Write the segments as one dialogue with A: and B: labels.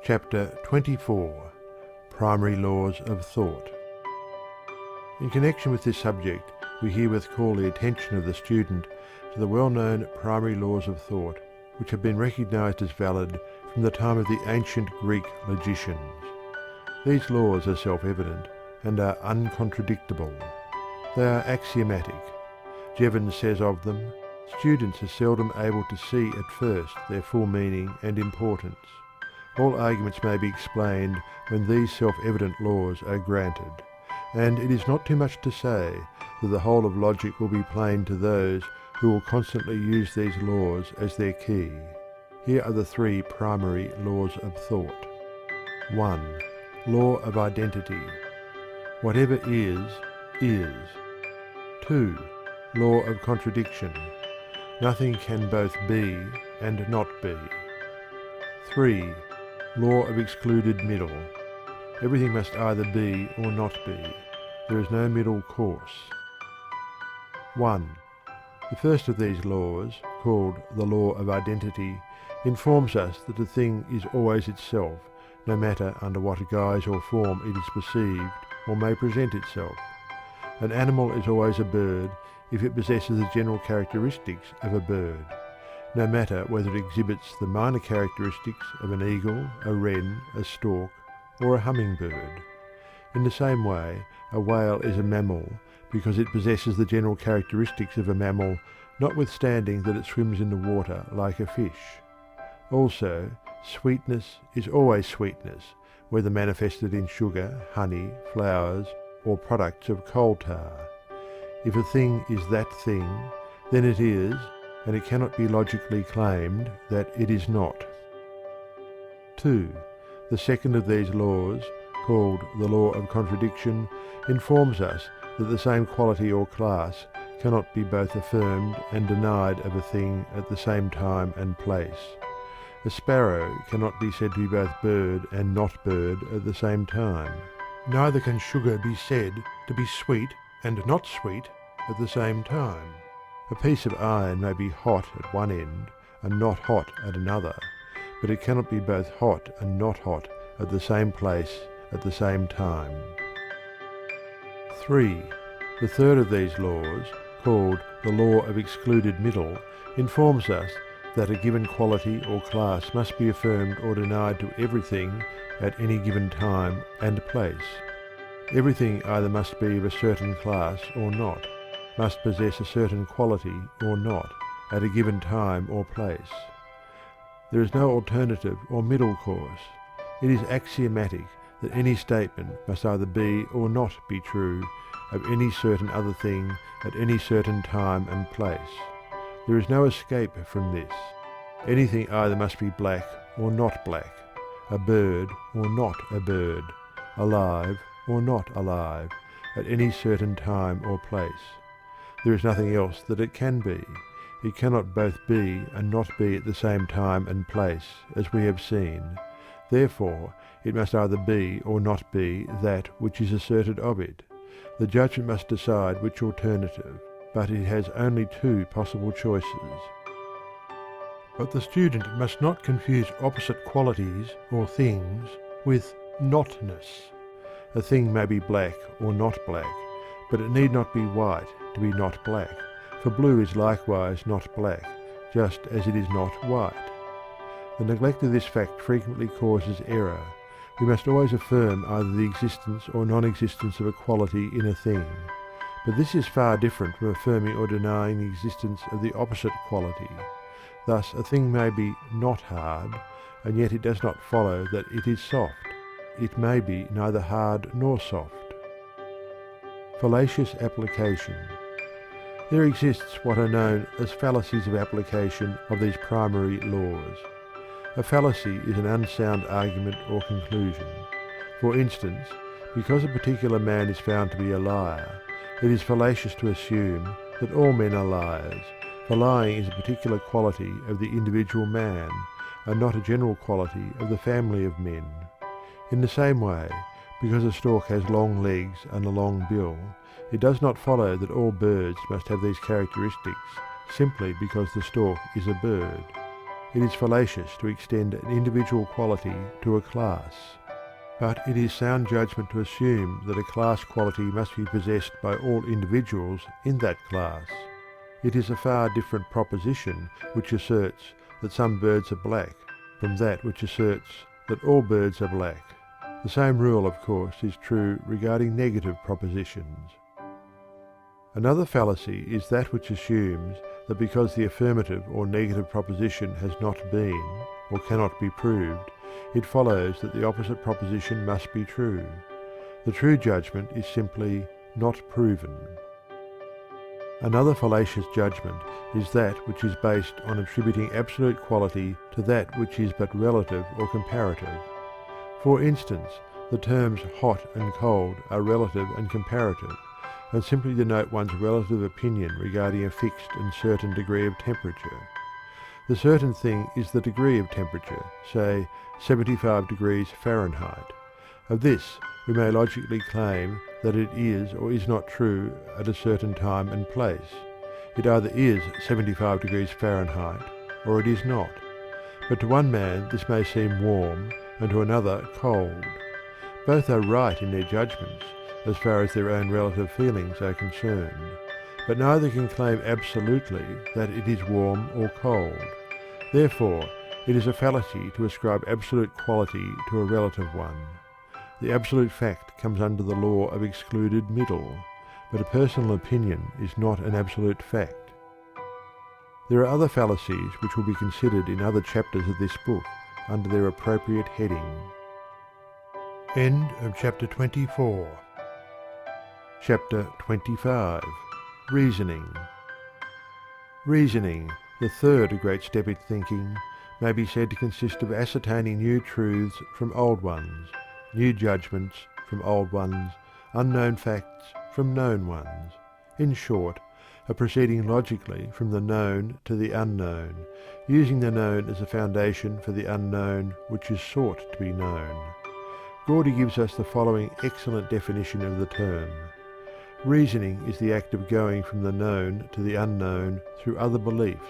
A: Chapter 24 Primary Laws of Thought. In connection with this subject, we herewith call the attention of the student to the well-known primary laws of thought, which have been recognized as valid from the time of the ancient Greek logicians. These laws are self-evident and are uncontradictable. They are axiomatic. Jevons says of them, "Students are seldom able to see at first their full meaning and importance. All arguments may be explained when these self-evident laws are granted, and it is not too much to say that the whole of logic will be plain to those who will constantly use these laws as their key. Here are the three primary laws of thought. 1. Law of identity. Whatever is, is. 2. Law of contradiction. Nothing can both be and not be. 3. Law of excluded middle. Everything must either be or not be. There is no middle course. 1. The first of these laws, called the law of identity, informs us that a thing is always itself, no matter under what guise or form it is perceived or may present itself. An animal is always a bird if it possesses the general characteristics of a bird, no matter whether it exhibits the minor characteristics of an eagle, a wren, a stork, or a hummingbird. In the same way, a whale is a mammal because it possesses the general characteristics of a mammal, notwithstanding that it swims in the water like a fish. Also, sweetness is always sweetness, whether manifested in sugar, honey, flowers, or products of coal tar. If a thing is that thing, then it is, and it cannot be logically claimed that it is not. 2. The second of these laws, called the law of contradiction, informs us that the same quality or class cannot be both affirmed and denied of a thing at the same time and place. A sparrow cannot be said to be both bird and not bird at the same time. Neither can sugar be said to be sweet and not sweet at the same time. A piece of iron may be hot at one end and not hot at another, but it cannot be both hot and not hot at the same place at the same time. 3. The third of these laws, called the law of excluded middle, informs us that a given quality or class must be affirmed or denied to everything at any given time and place. Everything either must be of a certain class or not, must possess a certain quality or not, at a given time or place. There is no alternative or middle course. It is axiomatic that any statement must either be or not be true of any certain other thing at any certain time and place. There is no escape from this. Anything either must be black or not black, a bird or not a bird, alive or not alive, at any certain time or place. There is nothing else that it can be. It cannot both be and not be at the same time and place, as we have seen. Therefore, it must either be or not be that which is asserted of it. The judgment must decide which alternative, but it has only two possible choices. But the student must not confuse opposite qualities or things with notness. A thing may be black or not black, but it need not be white to be not black, for blue is likewise not black, just as it is not white. The neglect of this fact frequently causes error. We must always affirm either the existence or non-existence of a quality in a thing, but this is far different from affirming or denying the existence of the opposite quality. Thus a thing may be not hard, and yet it does not follow that it is soft. It may be neither hard nor soft. Fallacious application. There exists what are known as fallacies of application of these primary laws. A fallacy is an unsound argument or conclusion. For instance, because a particular man is found to be a liar, it is fallacious to assume that all men are liars, for lying is a particular quality of the individual man, and not a general quality of the family of men. In the same way, because a stork has long legs and a long bill, it does not follow that all birds must have these characteristics simply because the stork is a bird. it is fallacious to extend an individual quality to a class. But it is sound judgment to assume that a class quality must be possessed by all individuals in that class. It is a far different proposition which asserts that some birds are black from that which asserts that all birds are black. The same rule, of course, is true regarding negative propositions. Another fallacy is that which assumes that because the affirmative or negative proposition has not been or cannot be proved, it follows that the opposite proposition must be true. The true judgment is simply not proven. Another fallacious judgment is that which is based on attributing absolute quality to that which is but relative or comparative. For instance, the terms hot and cold are relative and comparative, and simply denote one's relative opinion regarding a fixed and certain degree of temperature. The certain thing is the degree of temperature, say 75 degrees Fahrenheit. Of this, we may logically claim that it is or is not true at a certain time and place. It either is 75 degrees Fahrenheit or it is not. But to one man this may seem warm and to another cold. Both are right in their judgments as far as their own relative feelings are concerned, but neither can claim absolutely that it is warm or cold. Therefore, it is a fallacy to ascribe absolute quality to a relative one. The absolute fact comes under the law of excluded middle, but a personal opinion is not an absolute fact. There are other fallacies which will be considered in other chapters of this book under their appropriate heading. End of chapter 24. Chapter 25. Reasoning. Reasoning, the third great step in thinking, may be said to consist of ascertaining new truths from old ones, new judgments from old ones, unknown facts from known ones. In short, a proceeding logically from the known to the unknown, using the known as a foundation for the unknown which is sought to be known. Gordy gives us the following excellent definition of the term. Reasoning is the act of going from the known to the unknown through other beliefs,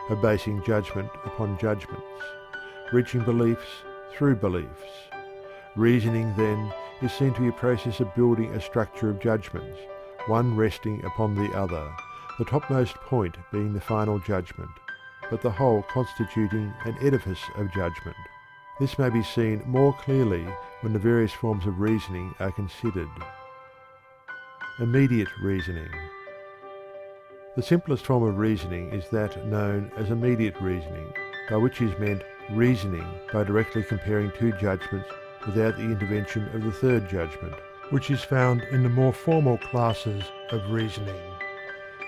A: of basing judgment upon judgments, reaching beliefs through beliefs. Reasoning, then, is seen to be a process of building a structure of judgments, one resting upon the other, the topmost point being the final judgment, but the whole constituting an edifice of judgment. This may be seen more clearly when the various forms of reasoning are considered. Immediate reasoning. The simplest form of reasoning is that known as immediate reasoning, by which is meant reasoning by directly comparing two judgments without the intervention of the third judgment, which is found in the more formal classes of reasoning.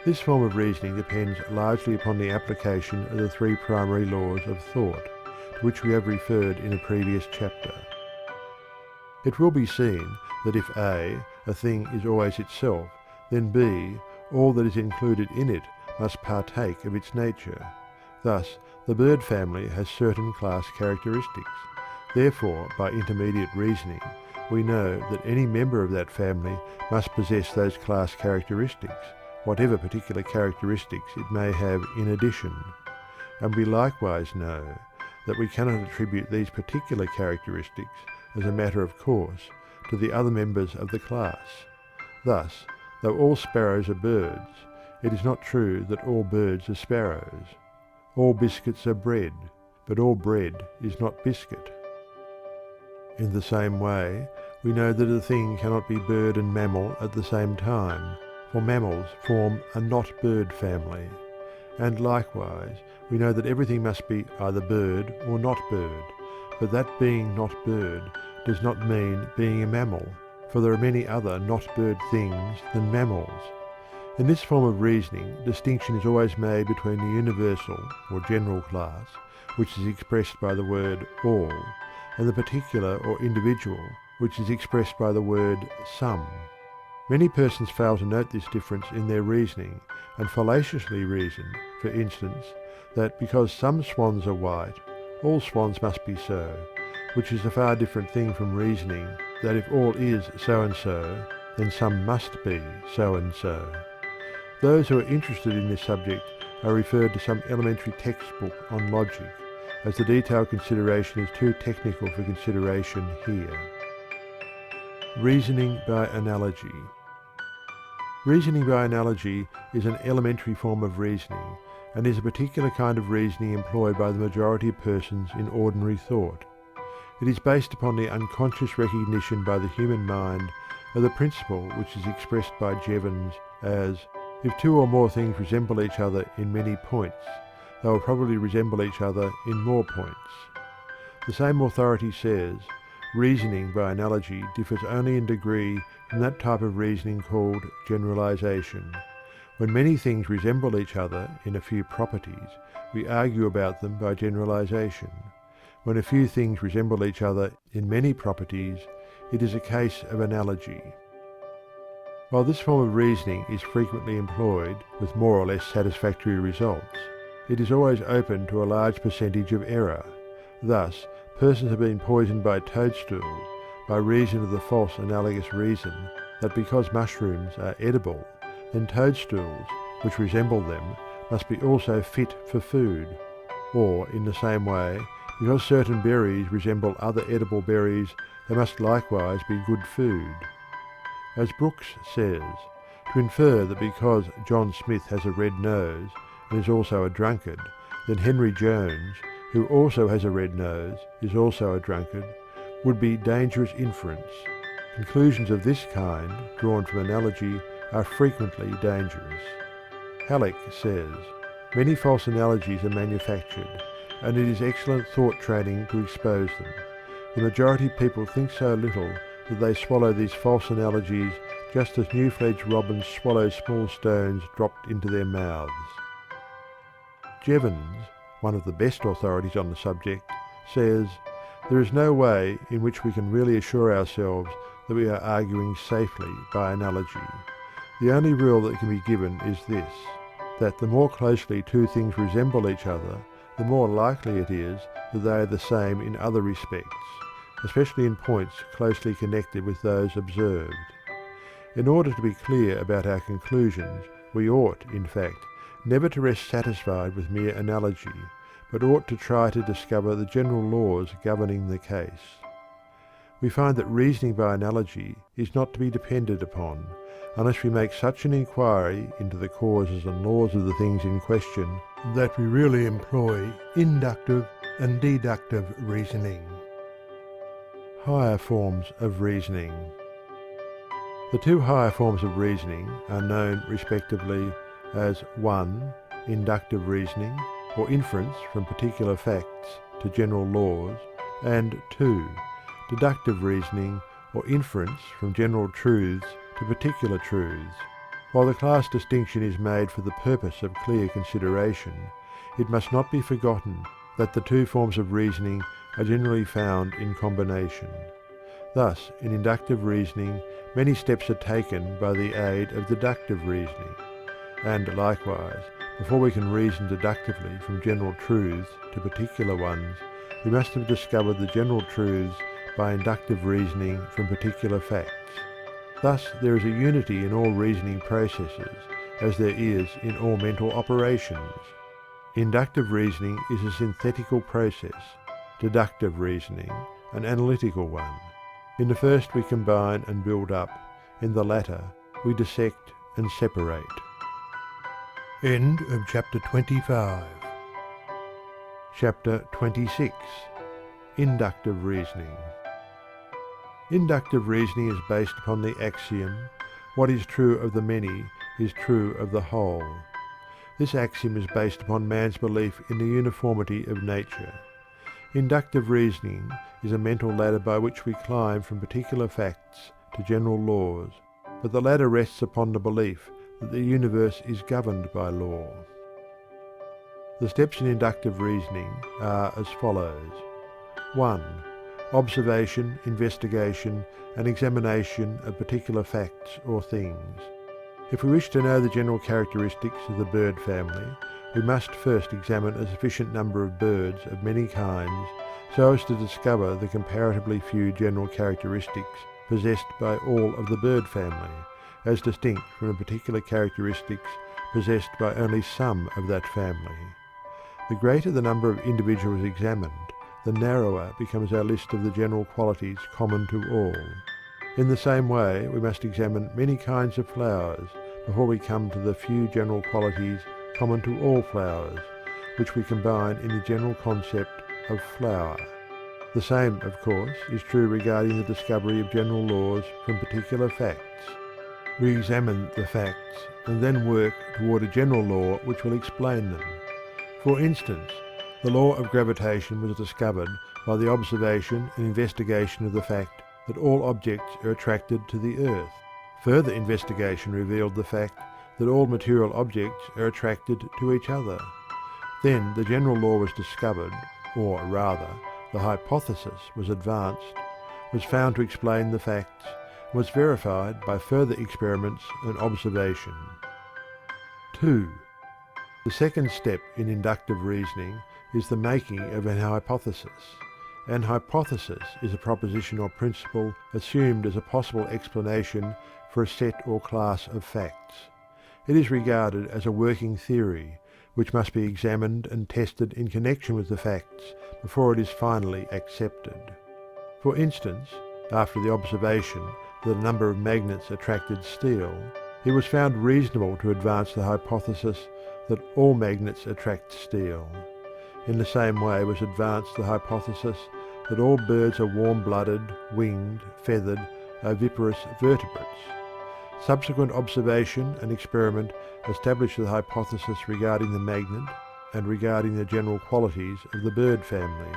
A: This form of reasoning depends largely upon the application of the three primary laws of thought, to which we have referred in a previous chapter. It will be seen that if A, a thing is always itself, then B, all that is included in it, must partake of its nature. Thus, the bird family has certain class characteristics. Therefore, by intermediate reasoning, we know that any member of that family must possess those class characteristics, whatever particular characteristics it may have in addition. And we likewise know that we cannot attribute these particular characteristics as a matter of course to the other members of the class. Thus, though all sparrows are birds, it is not true that all birds are sparrows. All biscuits are bread, but all bread is not biscuit. In the same way, we know that a thing cannot be bird and mammal at the same time, for mammals form a not-bird family. And likewise, we know that everything must be either bird or not bird, but that being not bird does not mean being a mammal, for there are many other not-bird things than mammals. In this form of reasoning, distinction is always made between the universal or general class, which is expressed by the word all, and the particular or individual, which is expressed by the word some. Many persons fail to note this difference in their reasoning, and fallaciously reason, for instance, that because some swans are white, all swans must be so, which is a far different thing from reasoning that if all is so-and-so, then some must be so-and-so. Those who are interested in this subject are referred to some elementary textbook on logic, as the detailed consideration is too technical for consideration here. Reasoning by analogy. Reasoning by analogy is an elementary form of reasoning, and is a particular kind of reasoning employed by the majority of persons in ordinary thought. It is based upon the unconscious recognition by the human mind of the principle which is expressed by Jevons as, if two or more things resemble each other in many points, they will probably resemble each other in more points. The same authority says, reasoning by analogy differs only in degree from that type of reasoning called generalization. When many things resemble each other in a few properties, we argue about them by generalization. When a few things resemble each other in many properties, it is a case of analogy. While this form of reasoning is frequently employed with more or less satisfactory results, it is always open to a large percentage of error. Thus, persons have been poisoned by toadstools by reason of the false analogous reason that because mushrooms are edible, then toadstools, which resemble them, must be also fit for food, or in the same way, because certain berries resemble other edible berries, they must likewise be good food. As Brooks says, to infer that because John Smith has a red nose and is also a drunkard, then Henry Jones, who also has a red nose, is also a drunkard, would be dangerous inference. Conclusions of this kind, drawn from analogy, are frequently dangerous. Halleck says, many false analogies are manufactured, and it is excellent thought training to expose them. The majority of people think so little that they swallow these false analogies just as new-fledged robins swallow small stones dropped into their mouths. Jevons, one of the best authorities on the subject, says, there is no way in which we can really assure ourselves that we are arguing safely by analogy. The only rule that can be given is this, that the more closely two things resemble each other, the more likely it is that they are the same in other respects, especially in points closely connected with those observed. In order to be clear about our conclusions, we ought, in fact, never to rest satisfied with mere analogy, but ought to try to discover the general laws governing the case. We find that reasoning by analogy is not to be depended upon, unless we make such an inquiry into the causes and laws of the things in question that we really employ inductive and deductive reasoning. Higher forms of reasoning. The two higher forms of reasoning are known respectively as 1. Inductive reasoning, or inference from particular facts to general laws, and 2. Deductive reasoning, or inference from general truths to particular truths. While the class distinction is made for the purpose of clear consideration, it must not be forgotten that the two forms of reasoning are generally found in combination. Thus, in inductive reasoning, many steps are taken by the aid of deductive reasoning, and likewise, before we can reason deductively from general truths to particular ones, we must have discovered the general truths by inductive reasoning from particular facts. Thus there is a unity in all reasoning processes, as there is in all mental operations. Inductive reasoning is a synthetical process, deductive reasoning an analytical one. In the first we combine and build up, in the latter we dissect and separate. End of chapter 25. Chapter 26. Inductive reasoning. Inductive reasoning is based upon the axiom, what is true of the many is true of the whole. This axiom is based upon man's belief in the uniformity of nature. Inductive reasoning is a mental ladder by which we climb from particular facts to general laws, but the ladder rests upon the belief that the universe is governed by law. The steps in inductive reasoning are as follows. 1. Observation, investigation, and examination of particular facts or things. If we wish to know the general characteristics of the bird family, we must first examine a sufficient number of birds of many kinds so as to discover the comparatively few general characteristics possessed by all of the bird family, as distinct from the particular characteristics possessed by only some of that family. The greater the number of individuals examined, the narrower becomes our list of the general qualities common to all. In the same way, we must examine many kinds of flowers before we come to the few general qualities common to all flowers, which we combine in the general concept of flower. The same, of course, is true regarding the discovery of general laws from particular facts. We examine the facts and then work toward a general law which will explain them. For instance, the law of gravitation was discovered by the observation and investigation of the fact that all objects are attracted to the earth. Further investigation revealed the fact that all material objects are attracted to each other. Then the general law was discovered, or rather, the hypothesis was advanced, was found to explain the facts, and was verified by further experiments and observation. 2. The second step in inductive reasoning is the making of an hypothesis. An hypothesis is a proposition or principle assumed as a possible explanation for a set or class of facts. It is regarded as a working theory, which must be examined and tested in connection with the facts before it is finally accepted. For instance, after the observation that a number of magnets attracted steel, it was found reasonable to advance the hypothesis that all magnets attract steel. In the same way was advanced the hypothesis that all birds are warm-blooded, winged, feathered, oviparous vertebrates. Subsequent observation and experiment established the hypothesis regarding the magnet and regarding the general qualities of the bird family.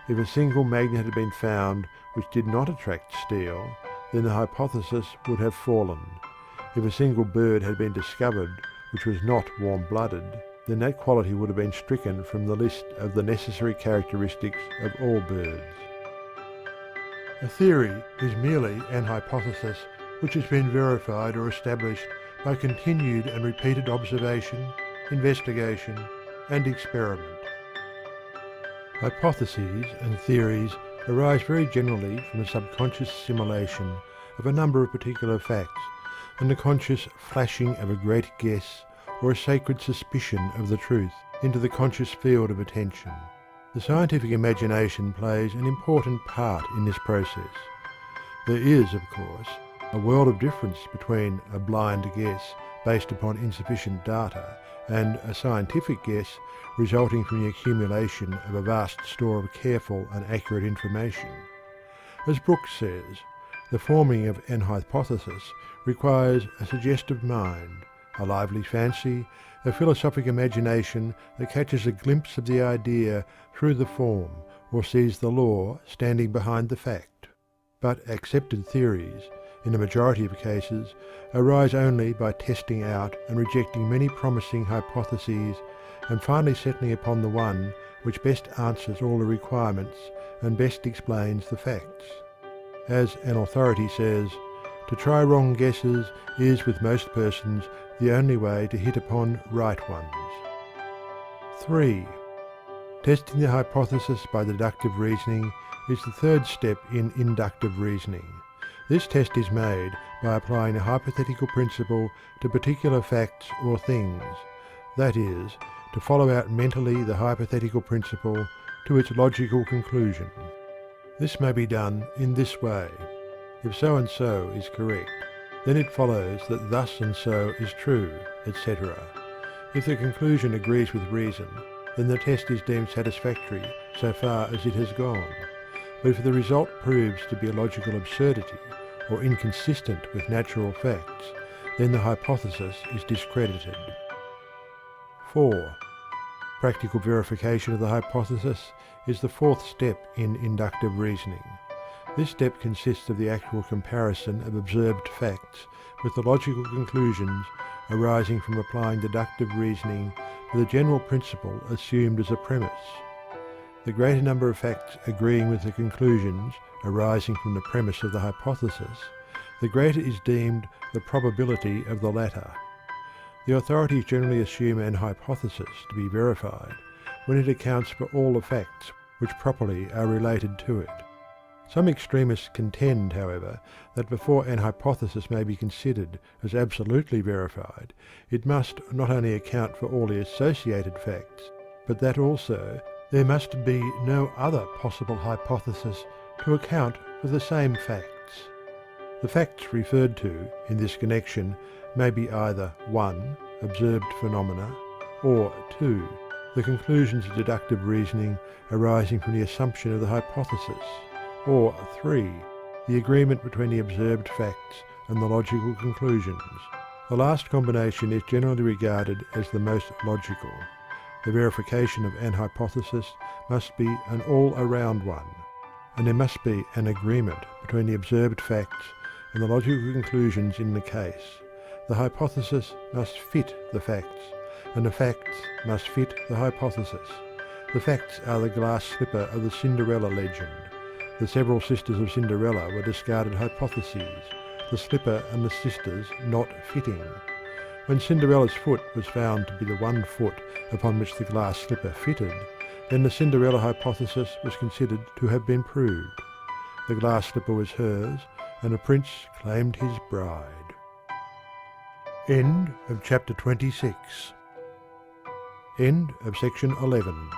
A: If a single magnet had been found which did not attract steel, then the hypothesis would have fallen. If a single bird had been discovered which was not warm-blooded, then that quality would have been stricken from the list of the necessary characteristics of all birds. A theory is merely an hypothesis which has been verified or established by continued and repeated observation, investigation, and experiment. Hypotheses and theories arise very generally from a subconscious assimilation of a number of particular facts and the conscious flashing of a great guess or a sacred suspicion of the truth into the conscious field of attention. The scientific imagination plays an important part in this process. There is, of course, a world of difference between a blind guess based upon insufficient data and a scientific guess resulting from the accumulation of a vast store of careful and accurate information. As Brooks says, the forming of an hypothesis requires a suggestive mind, a lively fancy, a philosophic imagination that catches a glimpse of the idea through the form or sees the law standing behind the fact. But accepted theories, in the majority of cases, arise only by testing out and rejecting many promising hypotheses and finally settling upon the one which best answers all the requirements and best explains the facts. As an authority says, to try wrong guesses is with most persons the only way to hit upon right ones. 3. Testing the hypothesis by deductive reasoning is the third step in inductive reasoning. This test is made by applying a hypothetical principle to particular facts or things, that is, to follow out mentally the hypothetical principle to its logical conclusion. This may be done in this way. If so and so is correct, then it follows that thus and so is true, etc. If the conclusion agrees with reason, then the test is deemed satisfactory so far as it has gone. But if the result proves to be a logical absurdity or inconsistent with natural facts, then the hypothesis is discredited. 4. Practical verification of the hypothesis is the fourth step in inductive reasoning. This step consists of the actual comparison of observed facts with the logical conclusions arising from applying deductive reasoning to the general principle assumed as a premise. The greater number of facts agreeing with the conclusions arising from the premise of the hypothesis, the greater is deemed the probability of the latter. The authorities generally assume an hypothesis to be verified when it accounts for all the facts which properly are related to it. Some extremists contend, however, that before an hypothesis may be considered as absolutely verified, it must not only account for all the associated facts, but that also there must be no other possible hypothesis to account for the same facts. The facts referred to in this connection may be either 1. Observed phenomena, or 2. The conclusions of deductive reasoning arising from the assumption of the hypothesis, or 3. The agreement between the observed facts and the logical conclusions. The last combination is generally regarded as the most logical. The verification of an hypothesis must be an all-around one, and there must be an agreement between the observed facts and the logical conclusions in the case. The hypothesis must fit the facts, and the facts must fit the hypothesis. The facts are the glass slipper of the Cinderella legend. The several sisters of Cinderella were discarded hypotheses, the slipper and the sisters not fitting. When Cinderella's foot was found to be the one foot upon which the glass slipper fitted, then the Cinderella hypothesis was considered to have been proved. The glass slipper was hers, and the prince claimed his bride. End of chapter 26. End of section 11.